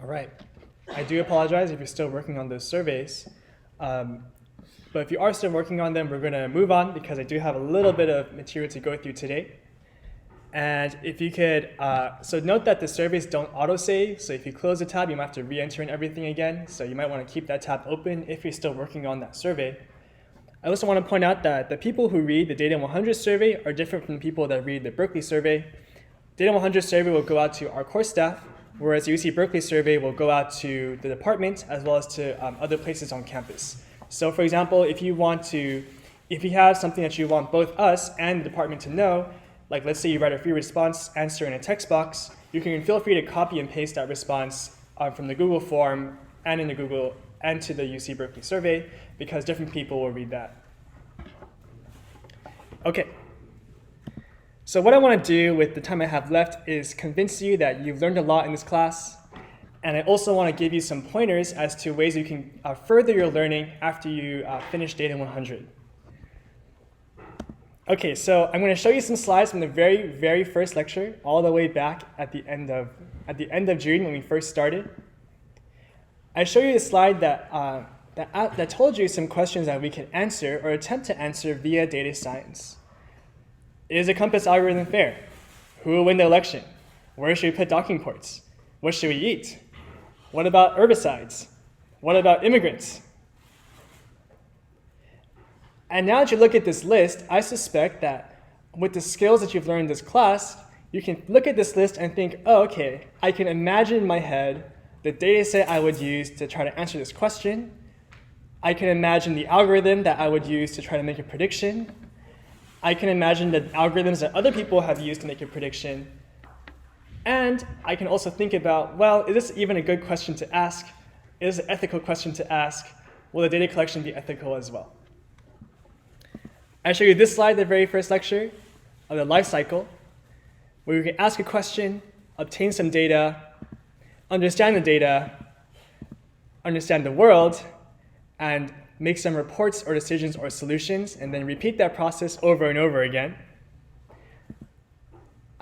All right. I do apologize if you're still working on those surveys. But if you are still working on them, we're going to move on because I do have a little bit of material to go through today. And if you could, so note that the surveys don't autosave. So if you close the tab, you might have to re-enter in everything again. So you might want to keep that tab open if you're still working on that survey. I also want to point out that the people who read the Data 100 survey are different from the people that read the Berkeley survey. Data 100 survey will go out to our core staff, whereas the UC Berkeley survey will go out to the department as well as to other places on campus. So for example, if you have something that you want both us and the department to know, like let's say you write a free response answer in a text box, you can feel free to copy and paste that response from the Google form and in the Google and to the UC Berkeley survey because different people will read that. Okay. So what I want to do with the time I have left is convince you that you've learned a lot in this class And I also want to give you some pointers as to ways you can further your learning after you finish Data 100. Okay, so I'm going to show you some slides from the very, very first lecture, all the way back at the end of June when we first started. I show you a slide that told you some questions that we can answer or attempt to answer via data science. Is a compass algorithm fair? Who will win the election? Where should we put docking ports? What should we eat? What about herbicides? What about immigrants? And now that you look at this list, I suspect that with the skills that you've learned in this class, you can look at this list and think, oh, okay, I can imagine in my head the data set I would use to try to answer this question. I can imagine the algorithm that I would use to try to make a prediction. I can imagine the algorithms that other people have used to make a prediction. And I can also think about, well, is this even a good question to ask? Is this an ethical question to ask? Will the data collection be ethical as well? I show you this slide, the very first lecture of the life cycle, where you can ask a question, obtain some data, understand the data, understand the world, and make some reports or decisions or solutions, and then repeat that process over and over again.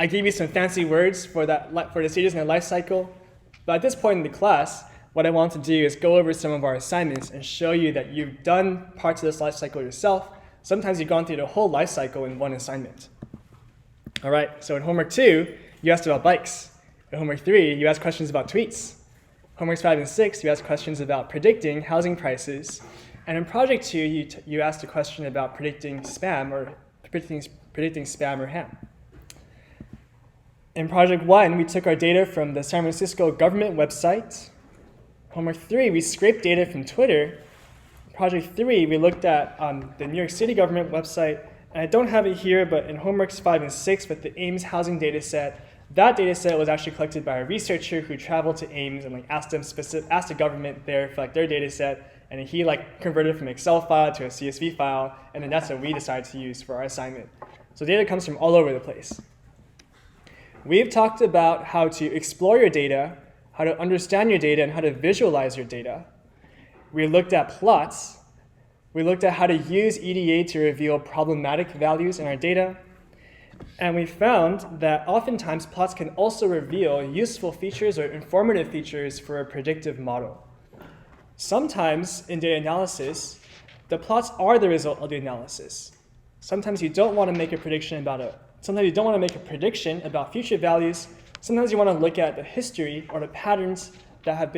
I gave you some fancy words for the stages in the life cycle, but at this point in the class, what I want to do is go over some of our assignments and show you that you've done parts of this life cycle yourself. Sometimes you've gone through the whole life cycle in one assignment. All right, so in homework 2, you asked about bikes. In homework 3, you asked questions about tweets. Homeworks 5 and 6, you asked questions about predicting housing prices. And in project 2, you asked a question about predicting spam or ham. In project 1, we took our data from the San Francisco government website. Homework 3, we scraped data from Twitter. Project 3, we looked at the New York City government website. And I don't have it here, but in homeworks 5 and 6 with the Ames housing data set, that data set was actually collected by a researcher who traveled to Ames and asked the government there for their data set, and he converted it from an Excel file to a CSV file, and then that's what we decided to use for our assignment. So data comes from all over the place. We've talked about how to explore your data, how to understand your data, and how to visualize your data. We looked at plots. We looked at how to use EDA to reveal problematic values in our data. And we found that oftentimes plots can also reveal useful features or informative features for a predictive model. Sometimes in data analysis, the plots are the result of the analysis. Sometimes you don't want to make a prediction about future values. Sometimes you want to look at the history or the patterns that have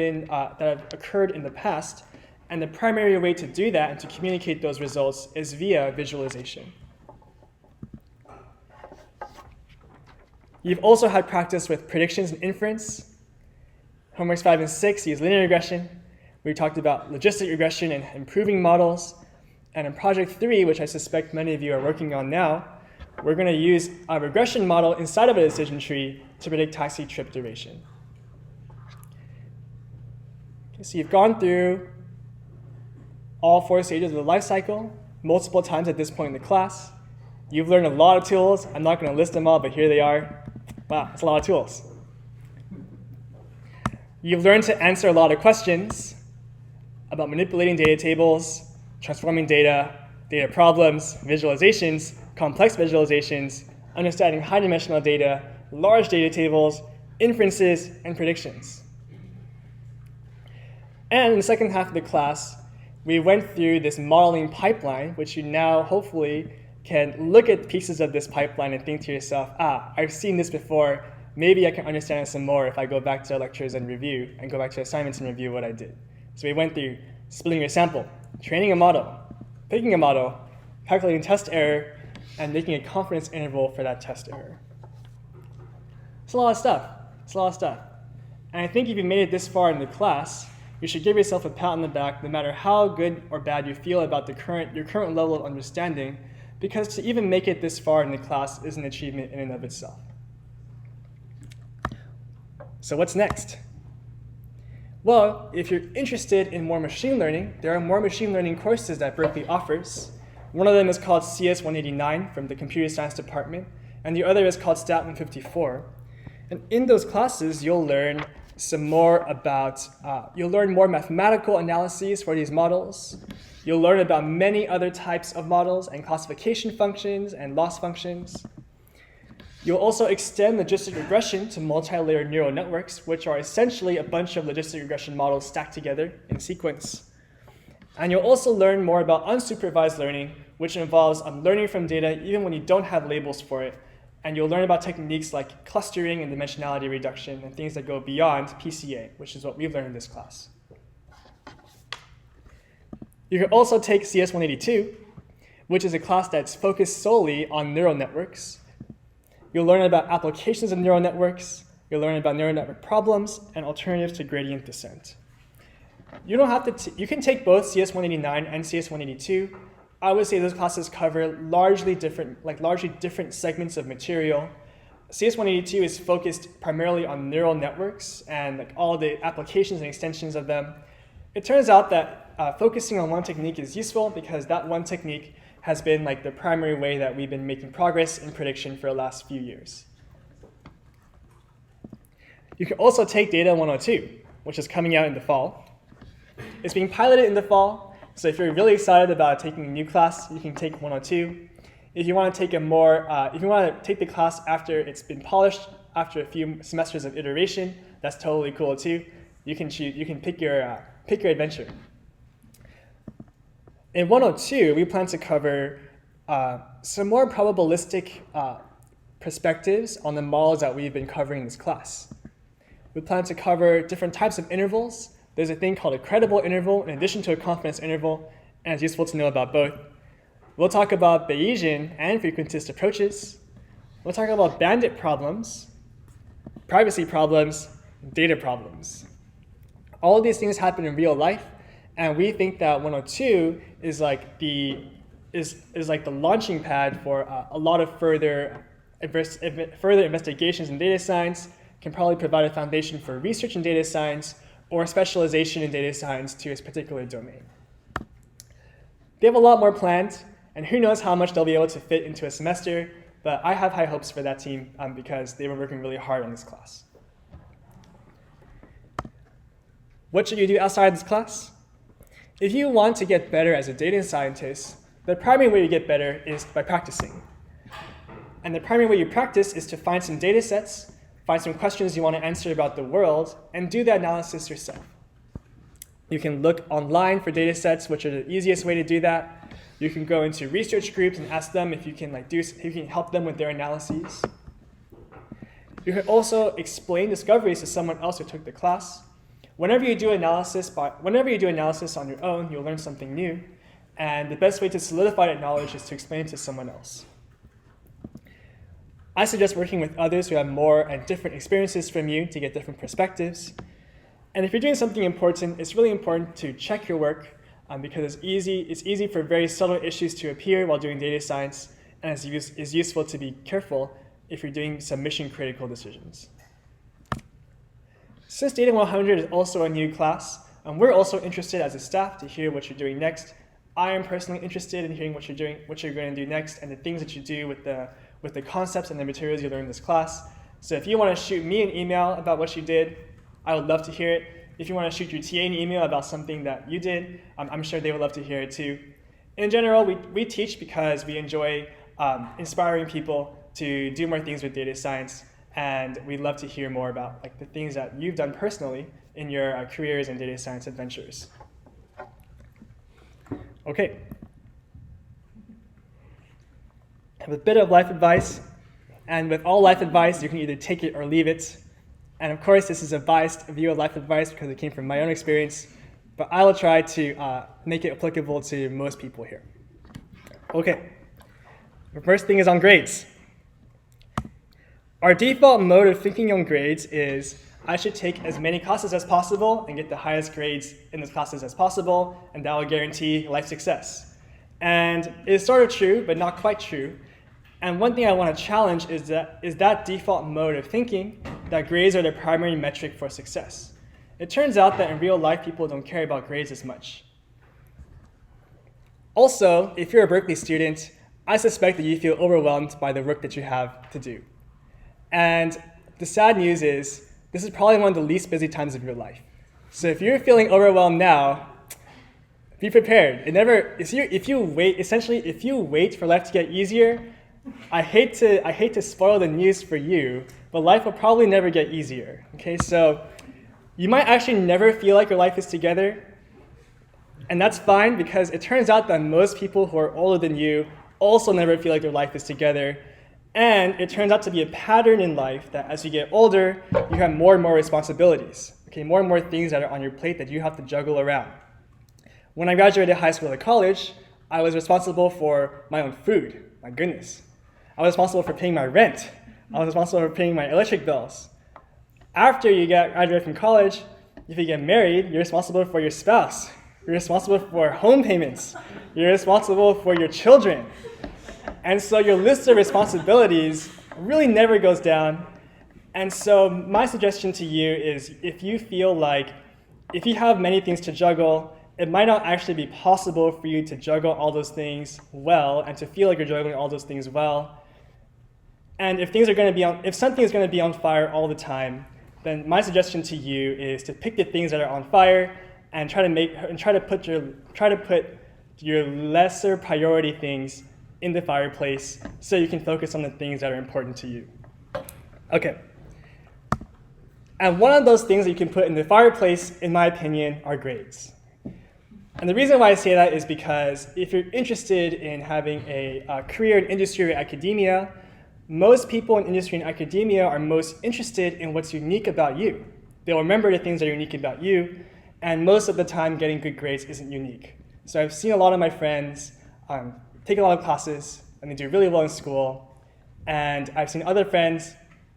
occurred in the past. And the primary way to do that and to communicate those results is via visualization. You've also had practice with predictions and inference. Homeworks 5 and 6 use linear regression. We talked about logistic regression and improving models. And in project 3, which I suspect many of you are working on now, we're going to use a regression model inside of a decision tree to predict taxi trip duration. Okay, so you've gone through all 4 stages of the life cycle multiple times at this point in the class. You've learned a lot of tools. I'm not going to list them all, but here they are. Wow, it's a lot of tools. You've learned to answer a lot of questions about manipulating data tables, transforming data, data problems, visualizations, complex visualizations, understanding high-dimensional data, large data tables, inferences, and predictions. And in the second half of the class, we went through this modeling pipeline, which you now hopefully can look at pieces of this pipeline and think to yourself, I've seen this before. Maybe I can understand it some more if I go back to lectures and review, and go back to assignments and review what I did. So we went through splitting your sample, training a model, picking a model, calculating test error, and making a confidence interval for that test error. It's a lot of stuff. And I think if you made it this far in the class, you should give yourself a pat on the back no matter how good or bad you feel about your current level of understanding, because to even make it this far in the class is an achievement in and of itself. So what's next? Well, if you're interested in more machine learning, there are more machine learning courses that Berkeley offers. One of them is called CS189 from the Computer Science Department, and the other is called Stat 154. And in those classes, you'll learn some more about, you'll learn more mathematical analyses for these models. You'll learn about many other types of models and classification functions and loss functions. You'll also extend logistic regression to multi-layered neural networks, which are essentially a bunch of logistic regression models stacked together in sequence. And you'll also learn more about unsupervised learning, which involves learning from data even when you don't have labels for it. And you'll learn about techniques like clustering and dimensionality reduction and things that go beyond PCA, which is what we've learned in this class. You can also take CS182, which is a class that's focused solely on neural networks. You'll learn about applications of neural networks. You'll learn about neural network problems and alternatives to gradient descent. You don't have to. You can take both CS189 and CS182. I would say those classes cover largely different segments of material. CS182 is focused primarily on neural networks and all the applications and extensions of them. It turns out that focusing on one technique is useful because that one technique has been the primary way that we've been making progress in prediction for the last few years. You can also take Data 102, which is coming out in the fall. It's being piloted in the fall, so if you're really excited about taking a new class, you can take 102. If you want to take the class after it's been polished, after a few semesters of iteration, that's totally cool too. You can pick your adventure. In 102, we plan to cover some more probabilistic perspectives on the models that we've been covering in this class. We plan to cover different types of intervals. There's a thing called a credible interval in addition to a confidence interval, and it's useful to know about both. We'll talk about Bayesian and frequentist approaches. We'll talk about bandit problems, privacy problems, data problems. All of these things happen in real life, and we think that 102 is like the launching pad for a lot of further investigations in data science, can probably provide a foundation for research in data science or specialization in data science to a particular domain. They have a lot more planned, and who knows how much they'll be able to fit into a semester, but I have high hopes for that team because they were working really hard on this class. What should you do outside this class? If you want to get better as a data scientist, the primary way you get better is by practicing. And the primary way you practice is to find some data sets, find some questions you want to answer about the world, and do the analysis yourself. You can look online for data sets, which are the easiest way to do that. You can go into research groups and ask them if you can help them with their analyses. You can also explain discoveries to someone else who took the class. Whenever you do analysis on your own, you'll learn something new, and the best way to solidify that knowledge is to explain it to someone else. I suggest working with others who have more and different experiences from you to get different perspectives. And if you're doing something important, it's really important to check your work because it's easy for very subtle issues to appear while doing data science, and it's useful to be careful if you're doing some mission-critical decisions. Since Data 100 is also a new class, we're also interested as a staff to hear what you're doing next. I am personally interested in hearing what you're going to do next, and the things that you do with the concepts and the materials you learn in this class. So if you want to shoot me an email about what you did, I would love to hear it. If you want to shoot your TA an email about something that you did, I'm sure they would love to hear it too. In general, we teach because we enjoy inspiring people to do more things with data science, and we'd love to hear more about the things that you've done personally in your careers and data science adventures. Okay. I have a bit of life advice, and with all life advice, you can either take it or leave it. And of course, this is a biased view of life advice because it came from my own experience, but I will try to make it applicable to most people here. Okay, the first thing is on grades. Our default mode of thinking on grades is I should take as many classes as possible and get the highest grades in those classes as possible, and that will guarantee life success. And it's sort of true, but not quite true. And one thing I want to challenge is that default mode of thinking that grades are the primary metric for success. It turns out that in real life, people don't care about grades as much. Also, if you're a Berkeley student, I suspect that you feel overwhelmed by the work that you have to do. And the sad news is this is probably one of the least busy times of your life. So if you're feeling overwhelmed now, be prepared. If you wait for life to get easier, I hate to spoil the news for you, but life will probably never get easier. Okay, so you might actually never feel like your life is together, and that's fine because it turns out that most people who are older than you also never feel like their life is together, and it turns out to be a pattern in life that as you get older, you have more and more responsibilities. Okay, more and more things that are on your plate that you have to juggle around. When I graduated high school and college, I was responsible for my own food. My goodness. I was responsible for paying my rent. I was responsible for paying my electric bills. After you graduate from college, if you get married, you're responsible for your spouse. You're responsible for home payments. You're responsible for your children. And so your list of responsibilities really never goes down. And so my suggestion to you is if you feel like if you have many things to juggle, it might not actually be possible for you to juggle all those things well and to feel like you're juggling all those things well. And if something is going to be on fire all the time, then my suggestion to you is to pick the things that are on fire and try to put your lesser priority things in the fireplace so you can focus on the things that are important to you. Okay. And one of those things that you can put in the fireplace, in my opinion, are grades. And the reason why I say that is because if you're interested in having a career in industry or academia, most people in industry and academia are most interested in what's unique about you. They'll remember the things that are unique about you, and most of the time getting good grades isn't unique. So I've seen a lot of my friends take a lot of classes, and they do really well in school, and I've seen other friends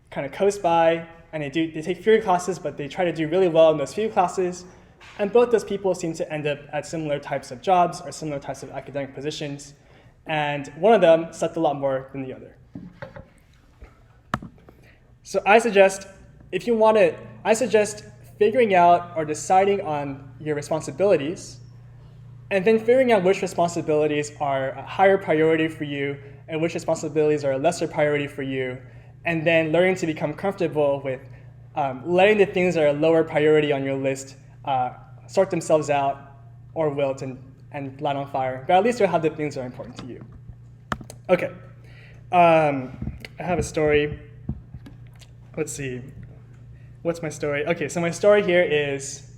kind of coast by, and they take fewer classes, but they try to do really well in those few classes, and both those people seem to end up at similar types of jobs or similar types of academic positions, and one of them slept a lot more than the other. So I suggest figuring out or deciding on your responsibilities, and then figuring out which responsibilities are a higher priority for you and which responsibilities are a lesser priority for you, and then learning to become comfortable with letting the things that are lower priority on your list sort themselves out or wilt and light on fire. But at least you'll have the things that are important to you. Okay. I have a story. Let's see. What's my story? Okay, so my story here is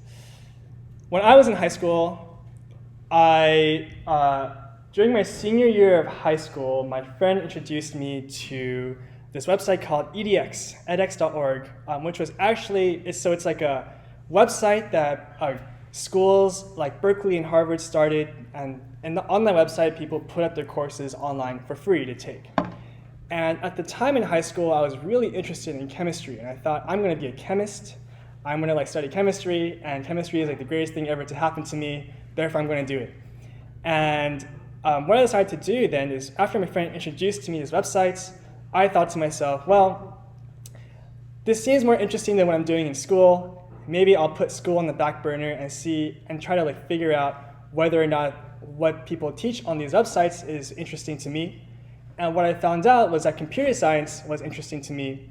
when I was in high school, during my senior year of high school, my friend introduced me to this website called edx.org, which was actually, it's like a website that schools like Berkeley and Harvard started, and on that website, people put up their courses online for free to take. And at the time in high school, I was really interested in chemistry, and I thought, I'm going to be a chemist. I'm going to study chemistry, and chemistry is the greatest thing ever to happen to me. Therefore, I'm going to do it. And what I decided to do then is, after my friend introduced me to these websites, I thought to myself, well, this seems more interesting than what I'm doing in school. Maybe I'll put school on the back burner and try to figure out whether or not what people teach on these websites is interesting to me. And what I found out was that computer science was interesting to me.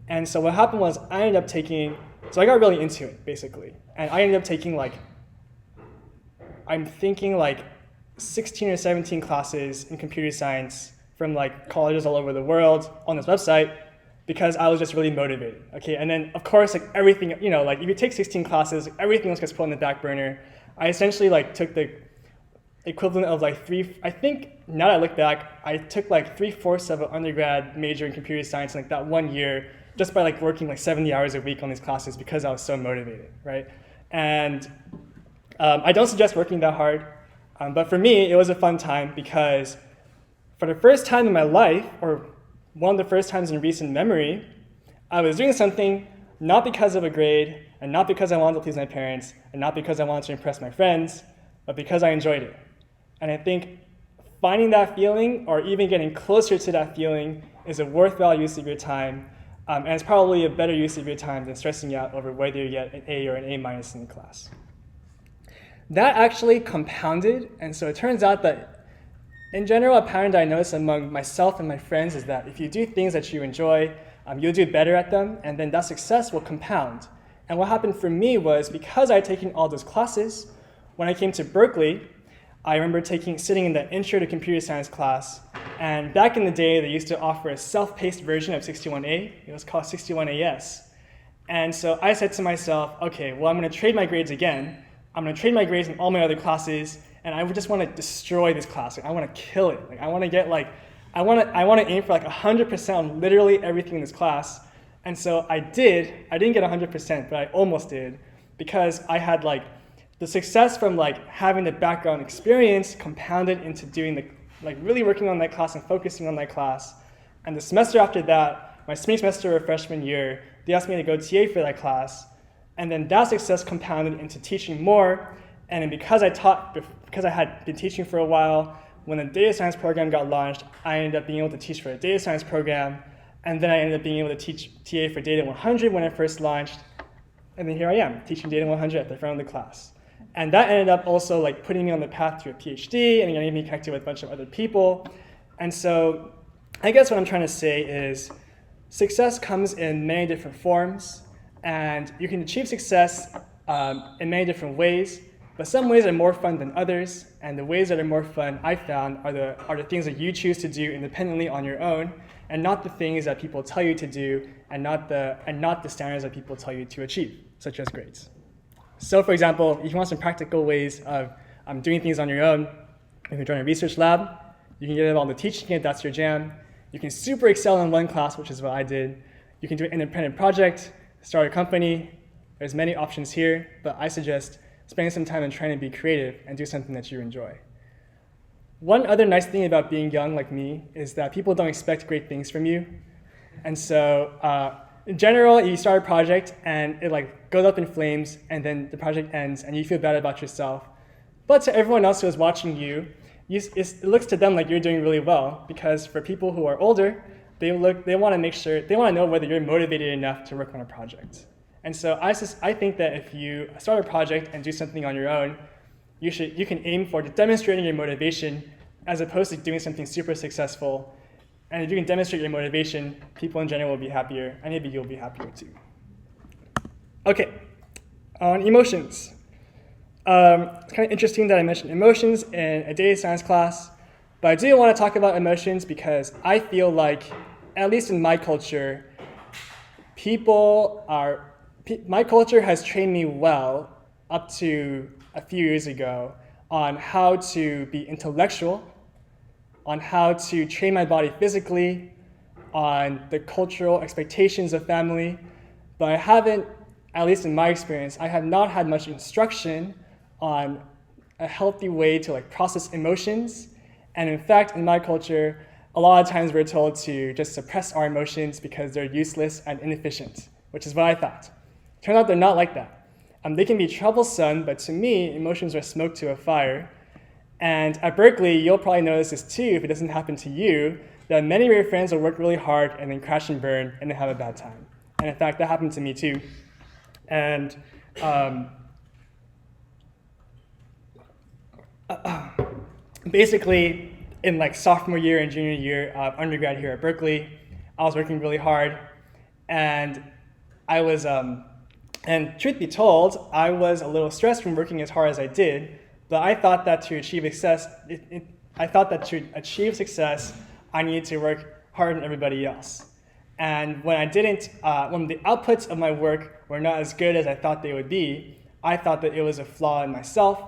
And so what happened was I got really into it, basically. And I ended up taking 16 or 17 classes in computer science from colleges all over the world on this website because I was just really motivated. Okay, and then of course everything, if you take 16 classes, everything else gets put on the back burner. I essentially took the equivalent of I think now that I look back, I took 3/4 of an undergrad major in computer science in that 1 year just by working 70 hours a week on these classes because I was so motivated, right? And I don't suggest working that hard, but for me it was a fun time because for the first time in my life, or one of the first times in recent memory, I was doing something not because of a grade and not because I wanted to please my parents and not because I wanted to impress my friends, but because I enjoyed it. And I think finding that feeling or even getting closer to that feeling is a worthwhile use of your time, and it's probably a better use of your time than stressing out over whether you get an A or an A- in the class. That actually compounded, and so it turns out that in general, a pattern that I notice among myself and my friends is that if you do things that you enjoy, you'll do better at them, and then that success will compound. And what happened for me was, because I had taken all those classes, when I came to Berkeley, I remember sitting in the Intro to Computer Science class, and back in the day, they used to offer a self-paced version of 61A. It was called 61AS. And so I said to myself, okay, well, I'm going to trade my grades again. I'm going to trade my grades in all my other classes, and I just want to destroy this class. Like, I want to kill it. Like, I want to get like, I want to aim for like 100% on literally everything in this class. And so I did. I didn't get 100%, but I almost did, because I had like the success from like having the background experience compounded into doing the like really working on that class and focusing on that class. And the semester after that, my spring semester of freshman year, they asked me to go TA for that class. And then that success compounded into teaching more. And then because I had been teaching for a while, when the data science program got launched, I ended up being able to teach for a data science program. And then I ended up being able to teach TA for Data 100 when it first launched. And then here I am, teaching Data 100 at the front of the class. And that ended up also like putting me on the path to a PhD and getting me connected with a bunch of other people. And so I guess what I'm trying to say is success comes in many different forms, and you can achieve success in many different ways, but some ways are more fun than others, and the ways that are more fun, I found, are the things that you choose to do independently on your own, and not the things that people tell you to do, and not the standards that people tell you to achieve, such as grades. So for example, if you want some practical ways of doing things on your own, if you join a research lab, you can get involved in teaching it, that's your jam. You can super excel in one class, which is what I did. You can do an independent project, start a company. There's many options here, but I suggest spending some time and trying to be creative and do something that you enjoy. One other nice thing about being young like me is that people don't expect great things from you. And so in general, you start a project and it like goes up in flames, and then the project ends and you feel bad about yourself. But to everyone else who is watching you, it looks to them like you're doing really well, because for people who are older, they want to know whether you're motivated enough to work on a project. And so I think that if you start a project and do something on your own, you can aim for demonstrating your motivation as opposed to doing something super successful. And if you can demonstrate your motivation, people in general will be happier, and maybe you'll be happier too. Okay, on emotions. It's kind of interesting that I mentioned emotions in a data science class, but I do want to talk about emotions because I feel like, at least in my culture, my culture has trained me well up to a few years ago on how to be intellectual, on how to train my body physically, on the cultural expectations of family, but I haven't, at least in my experience, I have not had much instruction on a healthy way to like process emotions. And in fact, in my culture, a lot of times we're told to just suppress our emotions because they're useless and inefficient, which is what I thought. Turns out they're not like that. They can be troublesome, but to me, emotions are smoke to a fire. And at Berkeley, you'll probably notice this too, if it doesn't happen to you, that many of your friends will work really hard and then crash and burn and then have a bad time. And in fact, that happened to me too. And basically, in like sophomore year and junior year of undergrad here at Berkeley, I was working really hard, and I was, and truth be told, I was a little stressed from working as hard as I did. But I thought that to achieve success, I needed to work harder than everybody else. And when when the outputs of my work were not as good as I thought they would be, I thought that it was a flaw in myself.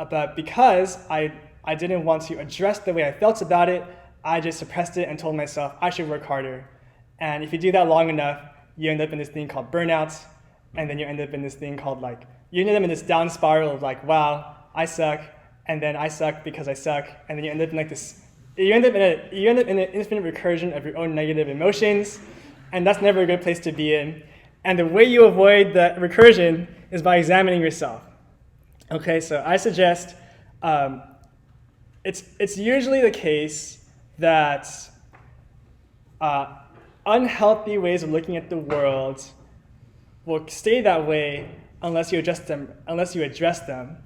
But because I didn't want to address the way I felt about it, I just suppressed it and told myself I should work harder. And if you do that long enough, you end up in this thing called burnout, and then you end up in this thing called you end up in this down spiral of wow, I suck, and then I suck because I suck, and then you end up in you end up in an infinite recursion of your own negative emotions, and that's never a good place to be in. And the way you avoid that recursion is by examining yourself. Okay, so I suggest it's usually the case that unhealthy ways of looking at the world will stay that way unless you address them.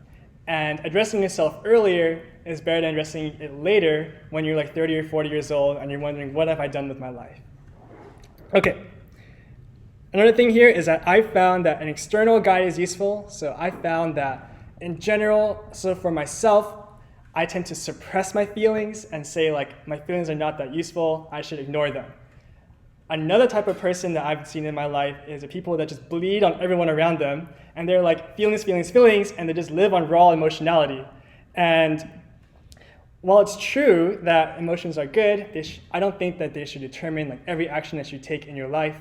And addressing yourself earlier is better than addressing it later when you're 30 or 40 years old and you're wondering, what have I done with my life? Okay. Another thing here is that I found that an external guide is useful. So I found that in general, so for myself, I tend to suppress my feelings and say like, my feelings are not that useful, I should ignore them. Another type of person that I've seen in my life is the people that just bleed on everyone around them, and they're like feelings, feelings, feelings, and they just live on raw emotionality. And while it's true that emotions are good, I don't think that they should determine like every action that you take in your life.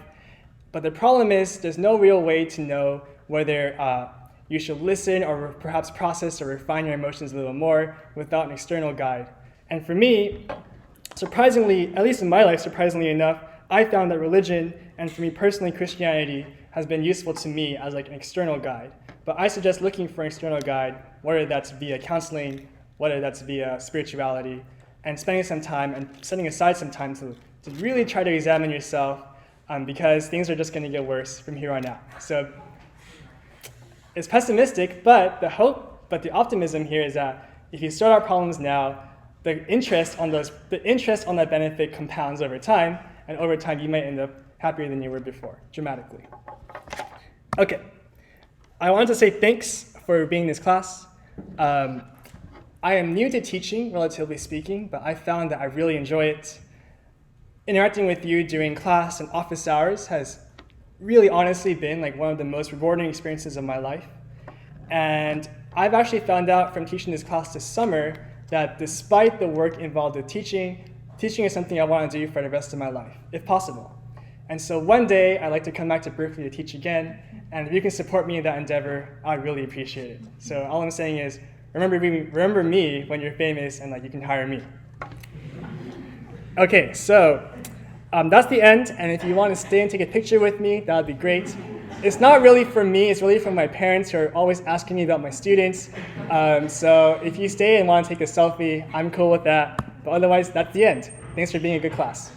But the problem is there's no real way to know whether you should listen or perhaps process or refine your emotions a little more without an external guide. And for me, surprisingly, at least in my life, surprisingly enough, I found that religion, and for me personally, Christianity, has been useful to me as like an external guide. But I suggest looking for an external guide, whether that's via counseling, whether that's via spirituality, and spending some time and setting aside some time to really try to examine yourself, because things are just going to get worse from here on out. So it's pessimistic, but the optimism here is that if you start out problems now, the interest on that benefit compounds over time, and over time you might end up happier than you were before, dramatically. Okay, I wanted to say thanks for being in this class. I am new to teaching, relatively speaking, but I found that I really enjoy it. Interacting with you during class and office hours has really honestly been like one of the most rewarding experiences of my life. And I've actually found out from teaching this class this summer that despite the work involved with teaching is something I want to do for the rest of my life, if possible. And so one day I'd like to come back to Berkeley to teach again, and if you can support me in that endeavor, I'd really appreciate it. So all I'm saying is, remember me when you're famous and like you can hire me. Okay, so that's the end, and if you want to stay and take a picture with me, that would be great. It's not really for me, it's really from my parents who are always asking me about my students. So if you stay and want to take a selfie, I'm cool with that. But otherwise, that's the end. Thanks for being a good class.